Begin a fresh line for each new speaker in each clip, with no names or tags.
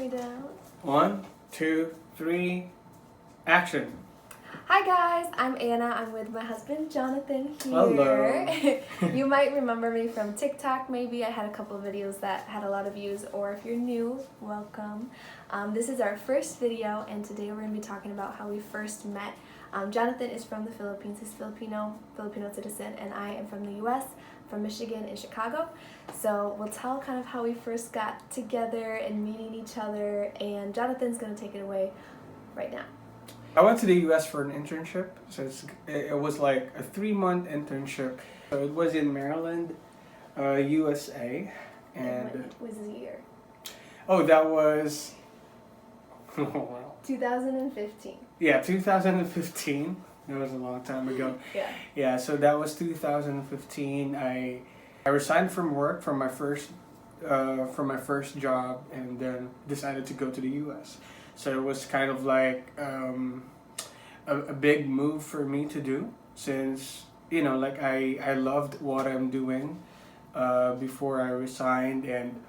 me down.
1, 2, 3, action.
Hi guys, I'm Anna. I'm with my husband Jonathan here.
Hello.
You might remember me from TikTok maybe. I had a couple of videos that had a lot of views, or if you're new, welcome. This is our first video, and today we're going to be talking about how we first met. Jonathan is from the Philippines. He's Filipino citizen, and I am from the US, from Michigan and Chicago. So we'll tell kind of how we first got together and meeting each other, and Jonathan's going to take it away right now.
I went to the US for an internship. So it was like a 3-month internship. So it was in Maryland, USA.
And what was the year?
Oh, that was... Oh, wow.
2015.
Yeah, 2015. That was a long time ago. Yeah, so that was 2015. I resigned from work from my first job, and then decided to go to the US. So it was kind of like a big move for me to do, since like I loved what I'm doing before I resigned, and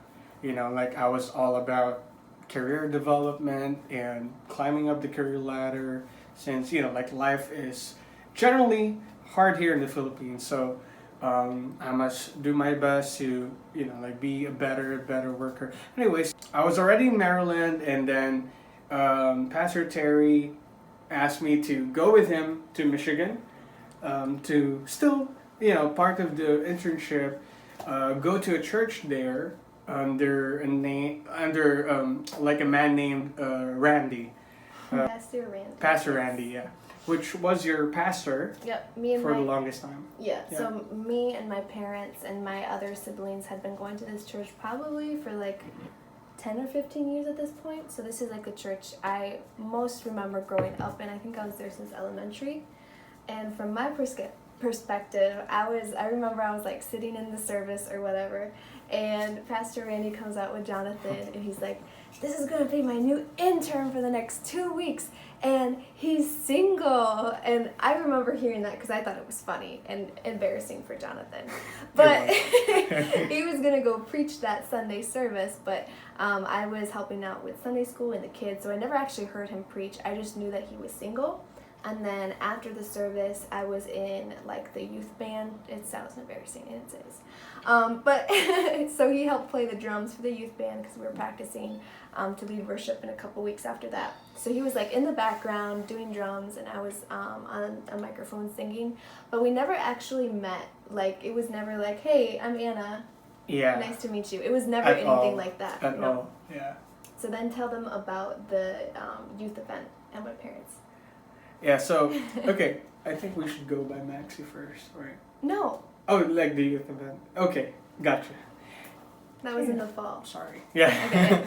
like I was all about career development and climbing up the career ladder, since like life is generally hard here in the Philippines. So I must do my best to like be a better worker. Anyways, I was already in Maryland, and then Pastor Terry asked me to go with him to Michigan to still part of the internship, go to a church there under like a man named Randy. Pastor Randy, yeah. Which was your pastor?
Yep, me and
for the longest time.
Yeah, so me and my parents and my other siblings had been going to this church probably for like 10 or 15 years at this point. So this is like the church I most remember growing up in. I think I was there since elementary. And from my perspective, I remember I was like sitting in the service or whatever, and Pastor Randy comes out with Jonathan, and he's like, "This is going to be my new intern for the next 2 weeks, and he's single." And I remember hearing that because I thought it was funny and embarrassing for Jonathan. But he was going to go preach that Sunday service, but I was helping out with Sunday school and the kids, so I never actually heard him preach. I just knew that he was single. And then after the service, I was in like the youth band. It sounds embarrassing, and it is. But so he helped play the drums for the youth band because we were practicing to lead worship in a couple weeks after that. So he was like in the background doing drums, and I was on a microphone singing. But we never actually met. Like it was never like, "Hey, I'm Anna.
Yeah.
Nice to meet you." It was never anything like that.
At all. Yeah.
So then tell them about the youth event and my parents.
Yeah, so, okay, I think we should go by Maxi first, right?
No.
Oh, like the youth event. Okay, gotcha.
That was in the fall.
Sorry. Yeah.
Okay,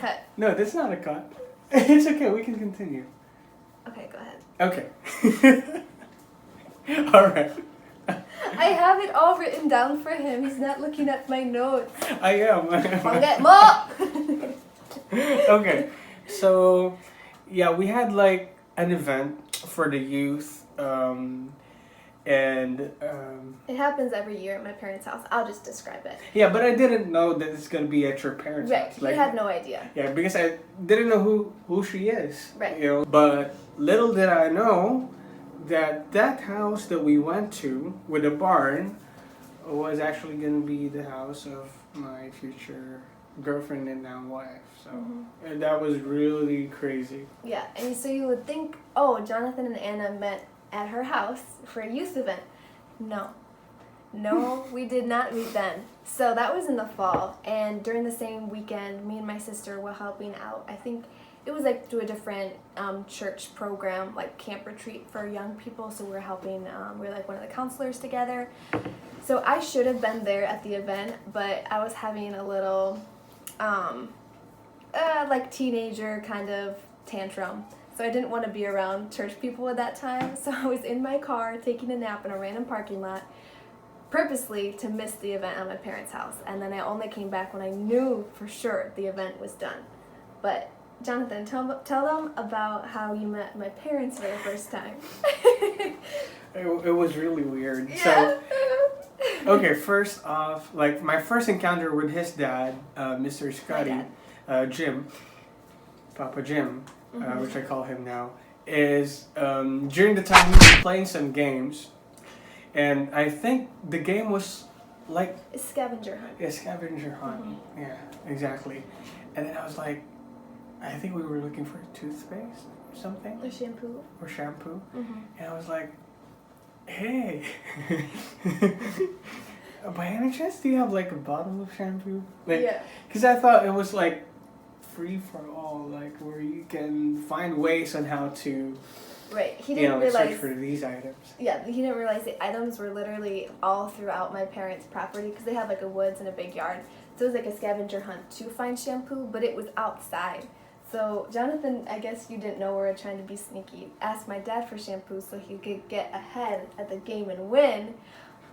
cut.
No, that's not a cut. It's okay, we can continue.
Okay, go ahead.
Okay. Alright.
I have it all written down for him. He's not looking at my notes.
I am.
Forget more!
Okay, so, yeah, we had like an event for the youth, and
it happens every year at my parents' house. I'll just describe it.
Yeah, but I didn't know that it's gonna be at your parents'
right.
house.
Like, you had no idea.
Yeah, because I didn't know who she is.
Right.
But little did I know that house that we went to with the barn was actually gonna be the house of my future girlfriend and now wife. So and that was really crazy.
Yeah, and so you would think, oh, Jonathan and Anna met at her house for a youth event. No, we did not meet then. So that was in the fall, and during the same weekend, me and my sister were helping out. I think it was like through a different church program, like camp retreat for young people. So we were helping. We were like one of the counselors together. So I should have been there at the event, but I was having a little like teenager kind of tantrum. So I didn't want to be around church people at that time. So I was in my car taking a nap in a random parking lot, purposely to miss the event at my parents' house. And then I only came back when I knew for sure the event was done. But Jonathan, tell them about how you met my parents for the first time.
It was really weird.
Yeah.
So, okay, first off, like my first encounter with his dad, Mr. Scotty, Jim, Papa Jim, which I call him now, is during the time he was playing some games, and I think the game was like
A scavenger hunt.
a scavenger hunt. Yeah, exactly. And then I was like, I think we were looking for toothpaste or something.
Or shampoo.
Or shampoo. And I was like, hey, by any chance, do you have like a bottle of shampoo? Like,
Yeah.
because I thought it was like free for all, like where you can find ways on how to,
Right. He didn't
like, search
realize.
for these items.
Yeah, he didn't realize the items were literally all throughout my parents' property because they have like a woods and a big yard. So it was like a scavenger hunt to find shampoo, but it was outside. So Jonathan, I guess you didn't know we were trying to be sneaky, asked my dad for shampoo so he could get ahead at the game and win.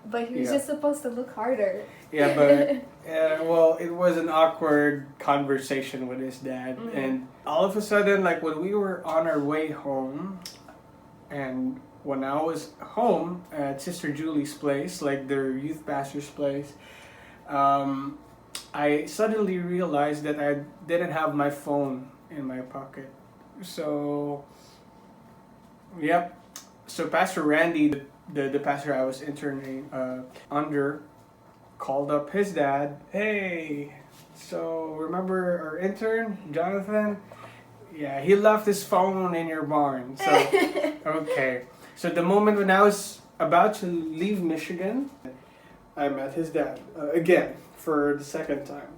But he was just supposed to look harder.
Yeah, but well, it was an awkward conversation with his dad, and all of a sudden, like when we were on our way home, and when I was home at Sister Julie's place, like their youth pastor's place, I suddenly realized that I didn't have my phone in my pocket. So, yep. So Pastor Randy, the pastor I was interning under, called up his dad. Hey, so remember our intern, Jonathan? Yeah, he left his phone in your barn. So, okay. So the moment when I was about to leave Michigan, I met his dad again for the second time.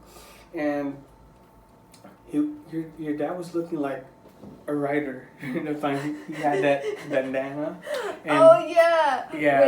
And your dad was looking like a writer. The time he had that bandana. And
oh yeah.
yeah.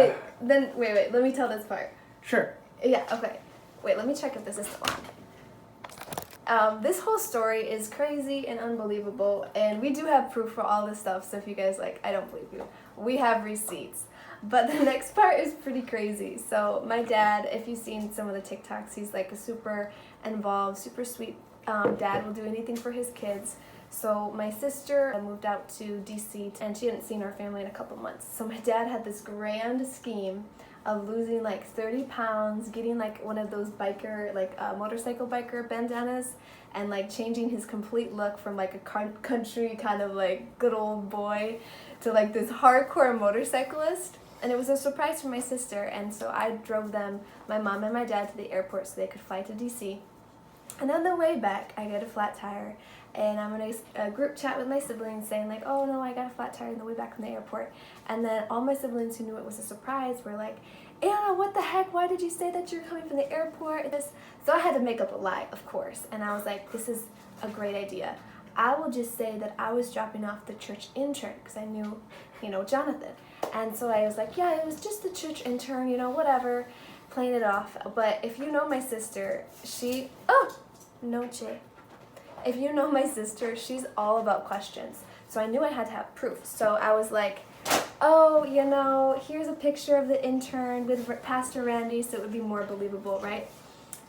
Wait. Let me tell this part.
Sure.
Yeah. Okay. Wait. Let me check if this is still on. This whole story is crazy and unbelievable, and we do have proof for all this stuff. So if you guys I don't believe you. We have receipts. But the next part is pretty crazy. So my dad, if you've seen some of the TikToks, he's like a super involved, super sweet dad. Will do anything for his kids. So my sister moved out to DC and she hadn't seen our family in a couple months. So my dad had this grand scheme of losing like 30 pounds, getting like one of those biker, like motorcycle biker bandanas, and like changing his complete look from like a country kind of like good old boy to like this hardcore motorcyclist. And it was a surprise for my sister, and so I drove them, my mom and my dad, to the airport so they could fly to DC. And on the way back, I get a flat tire, and I'm in a group chat with my siblings saying like, oh no, I got a flat tire on the way back from the airport. And then all my siblings who knew it was a surprise were like, Anna, what the heck? Why did you say that you're coming from the airport? So I had to make up a lie, of course. And I was like, this is a great idea. I will just say that I was dropping off the church intern because I knew, Jonathan. And so I was like, yeah, it was just the church intern, whatever, playing it off. But if you know my sister, if you know my sister, she's all about questions. So I knew I had to have proof. So I was like, oh, here's a picture of the intern with Pastor Randy, so it would be more believable, right?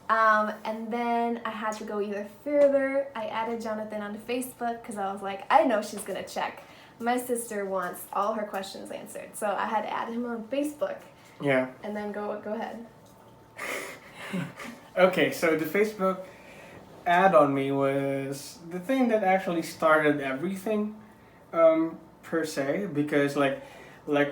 And then I had to go even further. I added Jonathan onto Facebook because I was like, I know she's going to check. My sister wants all her questions answered. So I had to add him on Facebook.
Yeah.
And then go ahead.
Okay, so the Facebook ad on me was the thing that actually started everything, per se, because like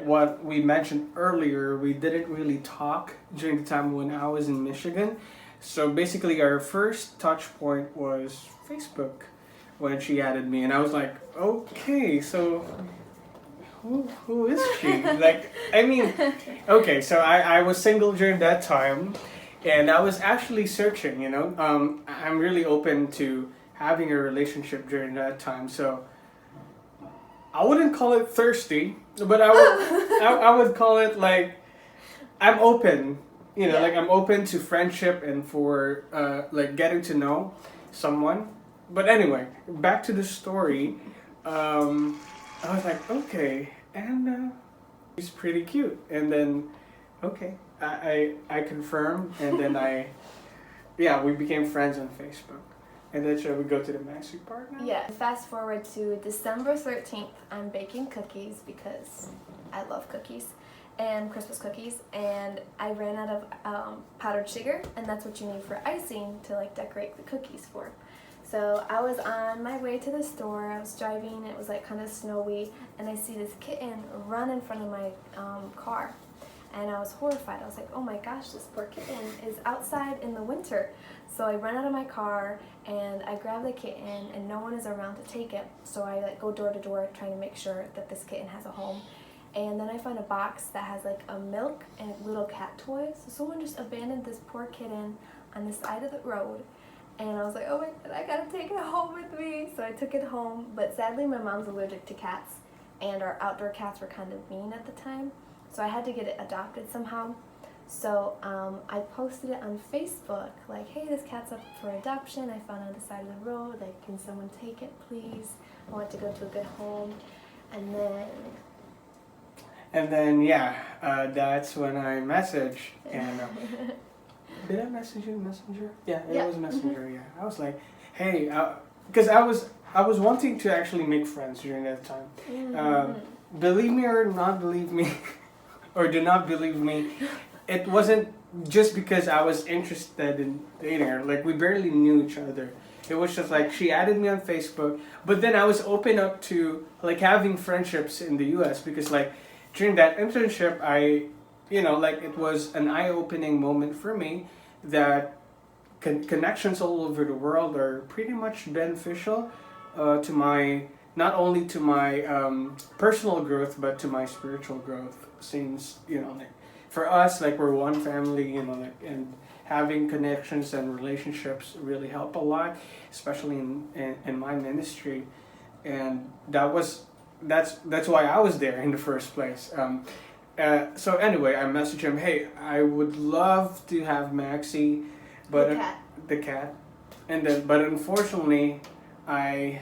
what we mentioned earlier, we didn't really talk during the time when I was in Michigan. So basically our first touch point was Facebook when she added me, and I was like, okay, so who is she? Okay, so I was single during that time, and I was actually searching, I'm really open to having a relationship during that time, so I wouldn't call it thirsty, but I would call it like, I'm open, like I'm open to friendship and for like getting to know someone. But anyway, back to the story. I was like, okay, and he's pretty cute. And then, okay, I confirmed, and then we became friends on Facebook. And then shall we go to the magic part now?
Yeah. Fast forward to December 13th. I'm baking cookies because I love cookies and Christmas cookies. And I ran out of powdered sugar, and that's what you need for icing to like decorate the cookies for. So I was on my way to the store. I was driving. It was like kind of snowy, and I see this kitten run in front of my car, and I was horrified. I was like, "Oh my gosh, this poor kitten is outside in the winter." So I run out of my car and I grab the kitten, and no one is around to take it. So I like go door to door trying to make sure that this kitten has a home. And then I find a box that has like a milk and little cat toys. So someone just abandoned this poor kitten on the side of the road. And I was like, oh my God, I gotta take it home with me. So I took it home, but sadly my mom's allergic to cats, and our outdoor cats were kind of mean at the time. So I had to get it adopted somehow. So I posted it on Facebook, like, hey, this cat's up for adoption. I found it on the side of the road. Like, can someone take it, please? I want to go to a good home.
And then yeah, that's when I messaged, and did I message you Messenger? Yeah, it was Messenger.
Mm-hmm.
Yeah, I was like, hey, because I was wanting to actually make friends during that time.
Mm-hmm.
Believe me or not believe me, or do not believe me, it wasn't just because I was interested in dating her. Like, we barely knew each other. It was just like she added me on Facebook, but then I was open up to like having friendships in the U.S. because like during that internship, like it was an eye-opening moment for me that connections all over the world are pretty much beneficial to my, not only to my personal growth, but to my spiritual growth. Since like for us, like we're one family, like, and having connections and relationships really help a lot, especially in my ministry, and that's why I was there in the first place. So anyway, I messaged him, hey, I would love to have Maxie, but the cat, and then but unfortunately, I'm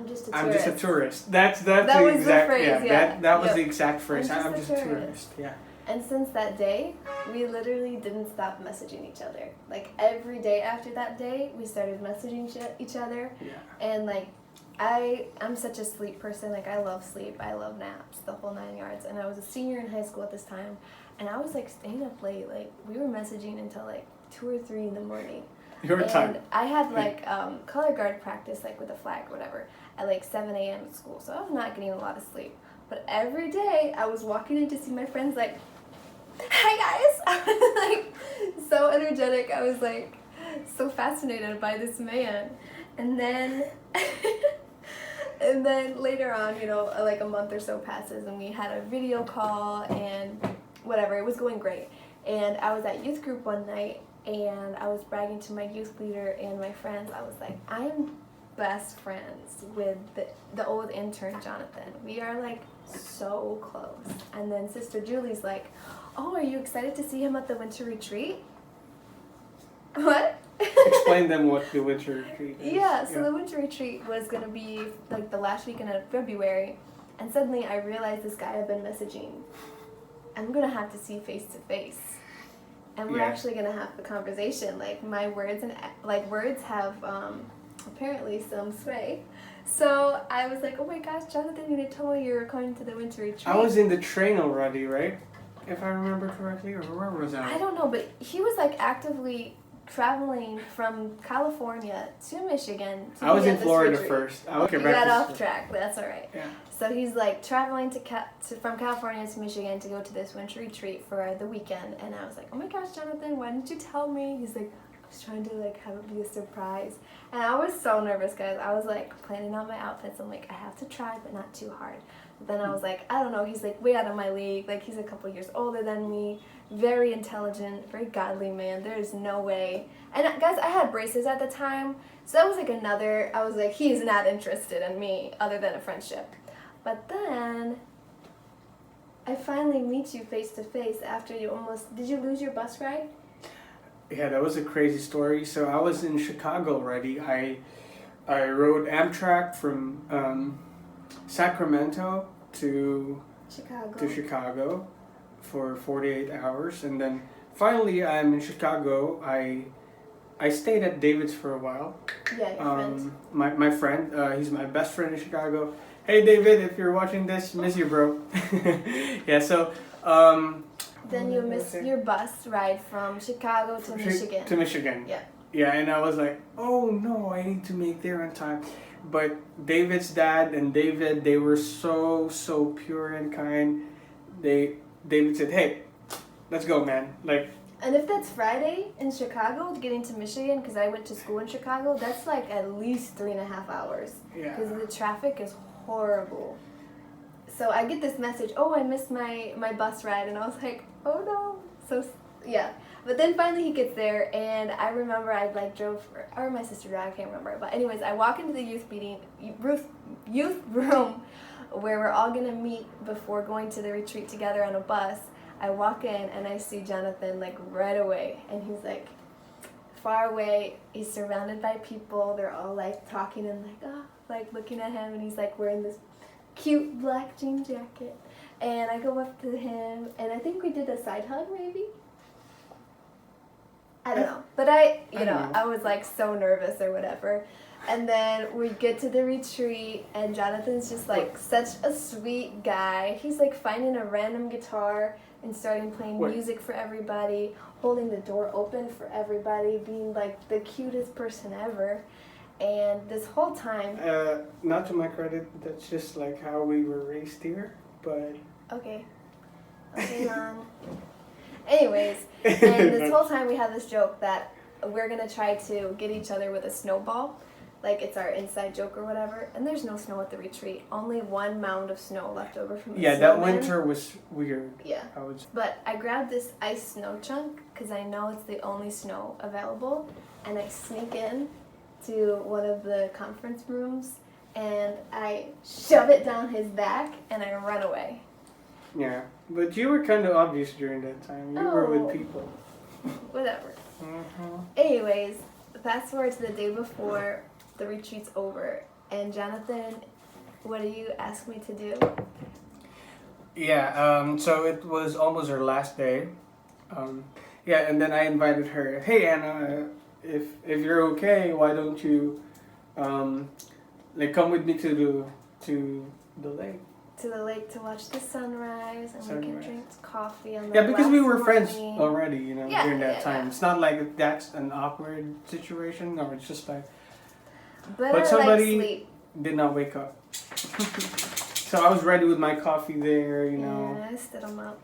just a tourist. That was the phrase. That was the exact phrase. I'm just a tourist. Yeah.
And since that day, we literally didn't stop messaging each other. Like every day after that day, we started messaging each other.
Yeah.
And like I'm such a sleep person. Like I love sleep. I love naps, the whole 9 yards. And I was a senior in high school at this time, and I was like staying up late. Like we were messaging until like 2 or 3 in the morning.
Your time.
And I had like color guard practice, like with a flag or whatever, at like 7 a.m. at school. So I was not getting a lot of sleep. But every day I was walking in to see my friends, like, hi guys. I was like so energetic. I was like so fascinated by this man. And then and then later on, like a month or so passes and we had a video call and whatever. It was going great. And I was at youth group one night and I was bragging to my youth leader and my friends. I was like, I am best friends with the old intern Jonathan. We are like so close. And then Sister Julie's like, oh, are you excited to see him at the winter retreat? What?
Explain them what the winter retreat is.
Yeah, so the winter retreat was going to be like the last weekend of February, and suddenly I realized this guy I've been messaging, I'm going to have to see face to face. And we're actually going to have the conversation. Like my words have apparently some sway. So I was like, oh my gosh, Jonathan, you didn't tell me you were going to the winter retreat.
I was in the train already, right? If I remember correctly, or where was I?
I don't know, but he was like actively traveling from California to Michigan.
I was in Florida first.
You got off track, but that's all right.
Yeah.
So he's like traveling from California to Michigan to go to this winter retreat for the weekend, and I was like, oh my gosh, Jonathan, why didn't you tell me? He's like, I was trying to like have it be a surprise, and I was so nervous, guys. I was like planning out my outfits. I'm like, I have to try, but not too hard. But then I was like, I don't know. He's like way out of my league. Like he's a couple years older than me. Very intelligent, very godly man. There is no way. And guys, I had braces at the time, so that was like I was like, he's not interested in me other than a friendship. But then I finally meet you face to face after did you lose your bus ride?
Yeah, that was a crazy story. So I was in Chicago already. I rode Amtrak from Sacramento to Chicago for 48 hours, and then finally I'm in Chicago. I stayed at David's for a while.
Yeah, your friend.
My friend, he's my best friend in Chicago. Hey David, if you're watching this, miss you, bro. Yeah, so
then you missed your bus ride from Chicago to Michigan.
To Michigan.
Yeah.
Yeah, and I was like, oh no, I need to make there on time. But David's dad and David, they were so pure and kind. David said, hey, let's go, man. Like,
And if that's Friday in Chicago, getting to Michigan, because I went to school in Chicago, that's like at least 3.5 hours.
yeah.
Because the traffic is horrible. So I get this message, oh, I missed my bus ride. And I was like, oh no. So, yeah. But then finally he gets there, and I remember I like drove, or my sister drove, I can't remember. But anyways, I walk into the youth room where we're all going to meet before going to the retreat together on a bus. I walk in and I see Jonathan like right away, and he's like far away. He's surrounded by people. They're all like talking and like, oh, like looking at him, and he's like wearing this cute black jean jacket. And I go up to him, and I think we did a side hug maybe. I don't know. But I was like so nervous or whatever. And then we get to the retreat, and Jonathan's just like such a sweet guy. He's like finding a random guitar and starting playing music for everybody, holding the door open for everybody, being like the cutest person ever. And this whole time...
not to my credit, that's just like how we were raised here, but...
Okay, Mom. Anyways, and this whole time we have this joke that we're going to try to get each other with a snowball. Like, it's our inside joke or whatever. And there's no snow at the retreat. Only one mound of snow left over from the snowman.
that winter was weird.
Yeah. But I grabbed this ice snow chunk because I know it's the only snow available. And I sneak in to one of the conference rooms, and I shove it down his back, and I run away.
Yeah. But you were kind of obvious during that time. You were with people.
Whatever.
Mm-hmm.
Anyways, fast forward to the day before the retreat's over, and Jonathan, what do you ask me to do?
Yeah, so it was almost our last day. And then I invited her, hey Anna, if you're okay, why don't you come with me to the lake?
To the lake to watch the sunrise, and we can drink coffee on the
Yeah, because we were
last
friends
morning.
already, during that time.
Yeah.
It's not like that's an awkward situation, or it's just like...
But
somebody
sleep.
did not wake up. So I was ready with my coffee there,
Yeah, I stood them up.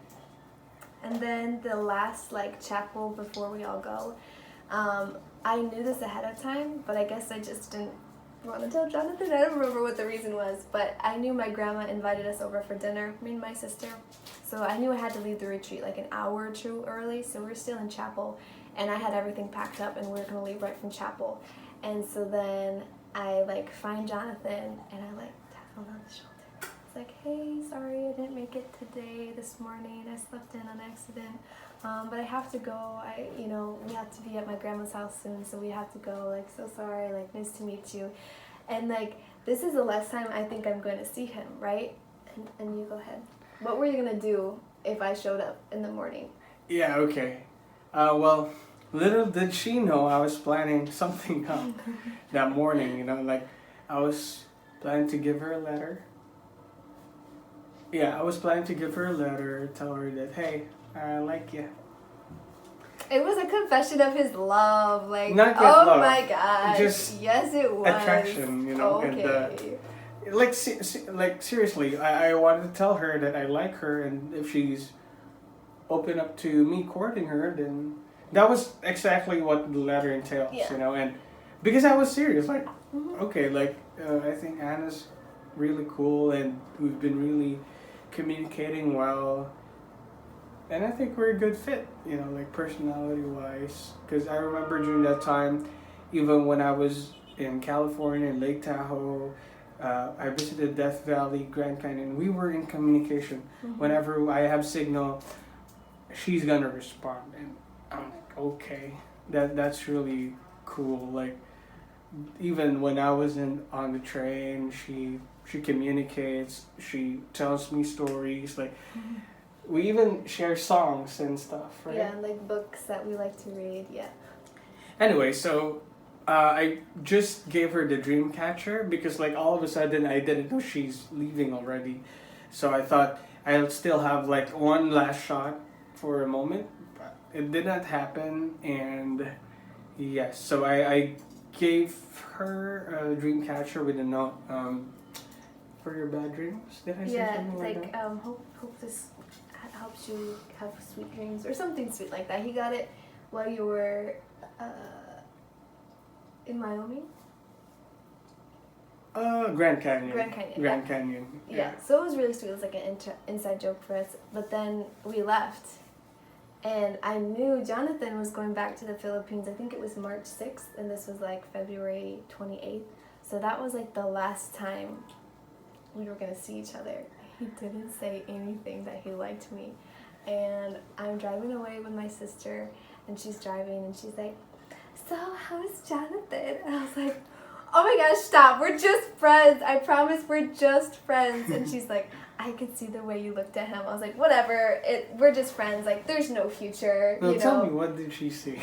And then the last chapel before we all go, I knew this ahead of time, but I guess I just didn't want to tell Jonathan. I don't remember what the reason was, but I knew my grandma invited us over for dinner, me and my sister. So I knew I had to leave the retreat like an hour or two early, so we were still in chapel, and I had everything packed up, and we were going to leave right from chapel. And so then I find Jonathan, and I tap him on the shoulder. It's like, hey, sorry I didn't make it today, this morning. I slept in on accident. But I have to go. We have to be at my grandma's house soon, so we have to go. So sorry. Nice to meet you. And this is the last time I think I'm going to see him, right? And you go ahead. What were you gonna do if I showed up in the morning?
Yeah. Okay. Well, little did she know I was planning something up that morning. I was planning to give her a letter. Yeah, I was planning to give her a letter, tell her that, hey, I like you.
It was a confession of his love,
Not
oh
love,
my gosh,
just
yes it was.
attraction,
Okay.
And seriously, I wanted to tell her that I like her, and if she's open up to me courting her, then that was exactly what the letter entails, and because I was serious, okay, I think Anna's really cool, and we've been really communicating well. And I think we're a good fit, personality-wise. Because I remember during that time, even when I was in California, in Lake Tahoe, I visited Death Valley, Grand Canyon. We were in communication.
Mm-hmm.
Whenever I have signal, she's gonna respond. And I'm like, okay, that's really cool. Even when I was on the train, she communicates. She tells me stories.
Mm-hmm.
We even share songs and stuff, right?
Yeah, books that we like to read, yeah.
Anyway, so I just gave her the dream catcher because all of a sudden I didn't know she's leaving already. So I thought I'll still have one last shot for a moment. But it did not happen, and Yes, so I gave her a dream catcher with a note, for your bad dreams. Did I say
Yeah,
something like
like
that?
hope this helps you have sweet dreams or something sweet like that. He got it while you were in Wyoming.
Grand Canyon.
Grand Canyon.
Grand Canyon.
Yeah. So it was really sweet. It was like an inside joke for us. But then we left, and I knew Jonathan was going back to the Philippines. I think it was March 6th, and this was like February 28th. So that was like the last time we were gonna see each other. He didn't say anything that he liked me. And I'm driving away with my sister, and she's driving, and she's like, so how's Jonathan? And I was like, oh my gosh, stop, we're just friends. I promise we're just friends. And she's like, I could see the way you looked at him. I was like, whatever, we're just friends. Like, there's no future,
Well,
you know?
tell me, what did she see?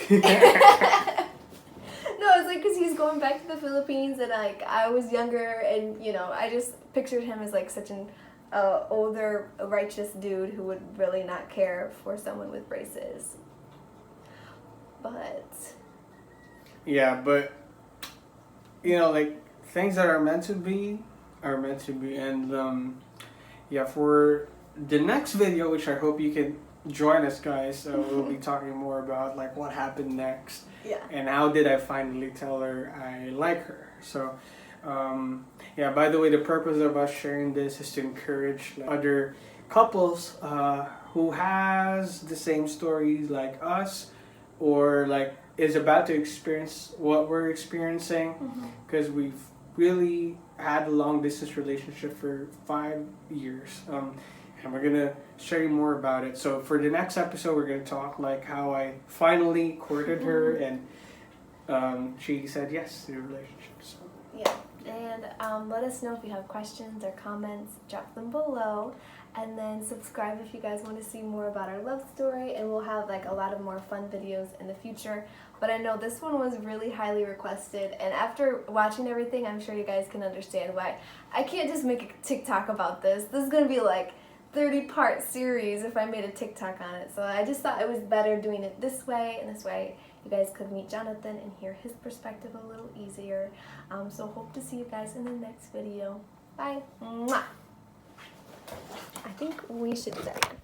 No, it's like because he's going back to the Philippines, and like I was younger, and you know, I just pictured him as like such an older, righteous dude who would really not care for someone with braces. But
Yeah, but you know, like things that are meant to be are meant to be, and yeah, for the next video, which I hope you can join us, guys. We'll be talking more about like what happened next.
yeah.
And how did I finally tell her I like her? So, yeah, by the way, the purpose of us sharing this is to encourage like, other couples who has the same stories like us, or like is about to experience what we're experiencing, because we've really had a long distance relationship for 5 years. And we're gonna share you more about it. So for the next episode, we're gonna talk like how I finally courted her, and she said yes to the relationship. So.
Yeah, and let us know if you have questions or comments. Drop them below, and then subscribe if you guys want to see more about our love story. And we'll have like a lot of more fun videos in the future. But I know this one was really highly requested, and after watching everything, I'm sure you guys can understand why I can't just make a TikTok about this. This is gonna be like 30-part series if I made a TikTok on it. So I just thought it was better doing it this way, and this way you guys could meet Jonathan and hear his perspective a little easier. So hope to see you guys in the next video. Bye. Mwah. I think we should do that again.